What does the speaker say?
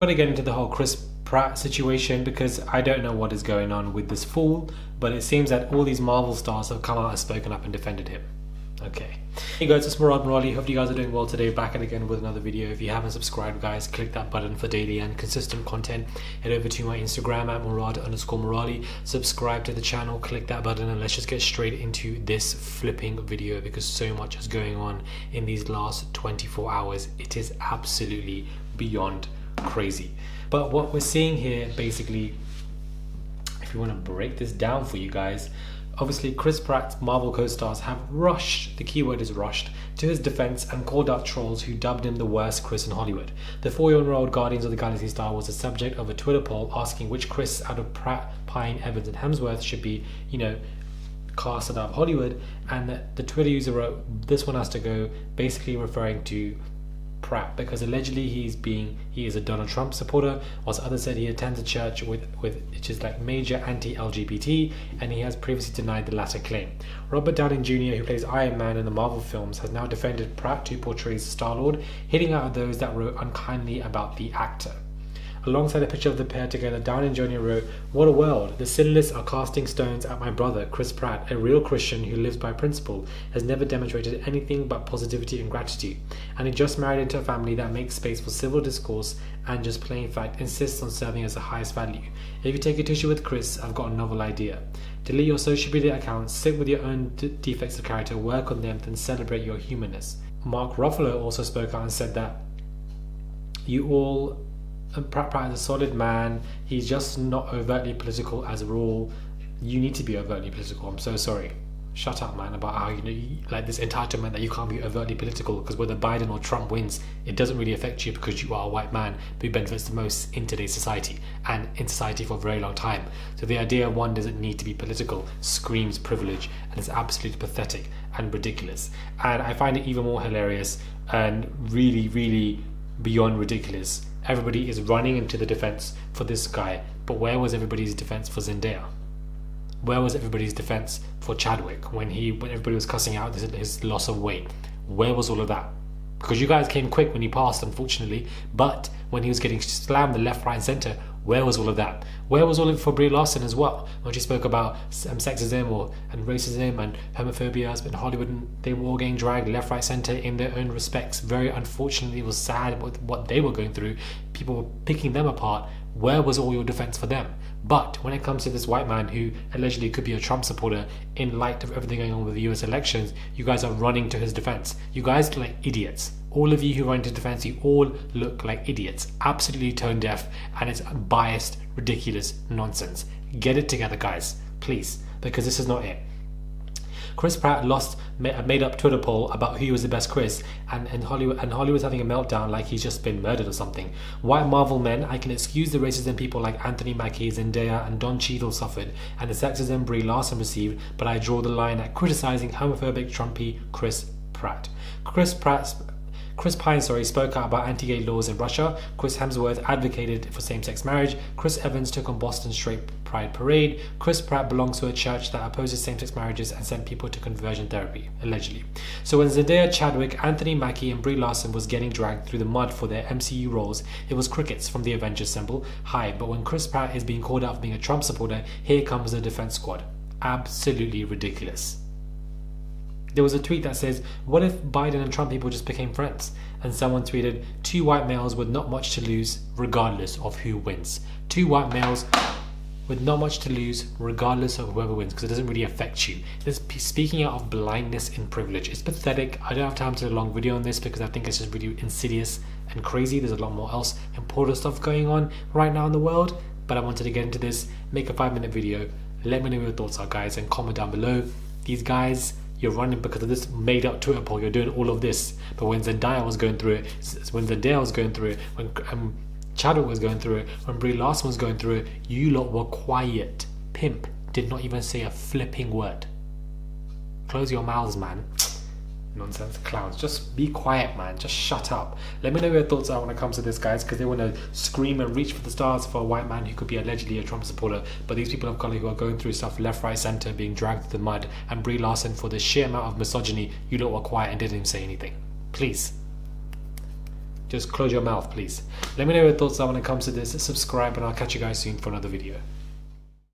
I'm going to get into the whole Chris Pratt situation because I don't know what is going on with this fool, but it seems that all these Marvel stars have come out and spoken up and defended him. Okay. Hey guys, it's Morali. Hope you guys are doing well today. Back and again with another video. If you haven't subscribed, guys, click that button for daily and consistent content. Head over to my Instagram at Murad_Morali. Subscribe to the channel, click that button, and let's just get straight into this flipping video because so much is going on in these last 24 hours. It is absolutely beyond crazy. But what we're seeing here, basically, if you want to break this down for you guys, obviously Chris Pratt's Marvel co-stars have rushed, the keyword is rushed, to his defense and called out trolls who dubbed him the worst Chris in Hollywood. The 4-year-old Guardians of the Galaxy star was the subject of a Twitter poll asking which Chris out of Pratt, Pine, Evans and Hemsworth should be, casted out of Hollywood, and the Twitter user wrote, "This one has to go," basically referring to Pratt because allegedly he is a Donald Trump supporter, whilst others said he attends a church which is like major anti-LGBT, and he has previously denied the latter claim. Robert Downey Jr., who plays Iron Man in the Marvel films, has now defended Pratt, who portrays Star-Lord, hitting out at those that wrote unkindly about the actor. Alongside a picture of the pair together, Downey Jr. wrote, "What a world. The sinless are casting stones at my brother, Chris Pratt, a real Christian who lives by principle, has never demonstrated anything but positivity and gratitude. And he just married into a family that makes space for civil discourse and just plain fact insists on serving as the highest value. If you take a issue with Chris, I've got a novel idea. Delete your social media accounts, sit with your own defects of character, work on them, then celebrate your humanness." Mark Ruffalo also spoke out and said that Pratt is a solid man. He's just not overtly political as a rule. You need to be overtly political. I'm so sorry. Shut up, man, about how like this entitlement that you can't be overtly political because whether Biden or Trump wins, it doesn't really affect you because you are a white man who benefits the most in today's society and in society for a very long time. So the idea one doesn't need to be political screams privilege, and it's absolutely pathetic and ridiculous. And I find it even more hilarious and really, really beyond ridiculous. Everybody is running into the defense for this guy, but where was everybody's defense for Zendaya? Where was everybody's defense for Chadwick when everybody was cussing out his loss of weight? Where was all of that? Because you guys came quick when he passed, unfortunately, but when he was getting slammed the left, right and centre, where was all of that? Where was all of it for Brie Larson as well? When she spoke about sexism and racism and homophobia in Hollywood, and they were all getting dragged left, right, centre in their own respects. Very unfortunately, it was sad what they were going through. People were picking them apart. Where was all your defense for them? But when it comes to this white man who allegedly could be a Trump supporter, in light of everything going on with the US elections, you guys are running to his defense. You guys look like idiots. All of you who run to defense, you all look like idiots. Absolutely tone deaf, and it's biased, ridiculous nonsense. Get it together, guys, please, because this is not it. Chris Pratt made up Twitter poll about who was the best Chris, and Hollywood's having a meltdown like he's just been murdered or something. White Marvel men, I can excuse the racism people like Anthony Mackie, Zendaya and Don Cheadle suffered, and the sexism Brie Larson received, but I draw the line at criticizing homophobic Trumpy Chris Pratt. Chris Pine spoke out about anti-gay laws in Russia. Chris Hemsworth advocated for same-sex marriage. Chris Evans took on Boston's straight pride parade. Chris Pratt belongs to a church that opposes same-sex marriages and sent people to conversion therapy, allegedly. So when Zendaya, Chadwick, Anthony Mackie and Brie Larson was getting dragged through the mud for their MCU roles, it was crickets from the Avengers symbol. Hi, but when Chris Pratt is being called out for being a Trump supporter, here comes the defense squad. Absolutely ridiculous. There was a tweet that says, "What if Biden and Trump people just became friends?" And someone tweeted, "Two white males with not much to lose regardless of who wins." Two white males with not much to lose regardless of whoever wins, because it doesn't really affect you. This speaking out of blindness and privilege. It's pathetic. I don't have time to do a long video on this because I think it's just really insidious and crazy. There's a lot more else important stuff going on right now in the world, but I wanted to get into this, make a 5-minute video. Let me know what your thoughts are, guys, and comment down below. These guys, you're running because of this made up Twitter poll. You're doing all of this. But when Zendaya was going through it, when Chadwick was going through it, when Brie Larson was going through it, you lot were quiet. Pimp did not even say a flipping word. Close your mouths, man. Nonsense clowns. Just be quiet, man. Just shut up. Let me know your thoughts are when it comes to this, guys, because they want to scream and reach for the stars for a white man who could be allegedly a Trump supporter, but these people of color who are going through stuff left, right, center, being dragged through the mud, and Brie Larson, for the sheer amount of misogyny, you lot were quiet and didn't even say anything. Please. Just close your mouth, please. Let me know your thoughts are when it comes to this. Subscribe, and I'll catch you guys soon for another video.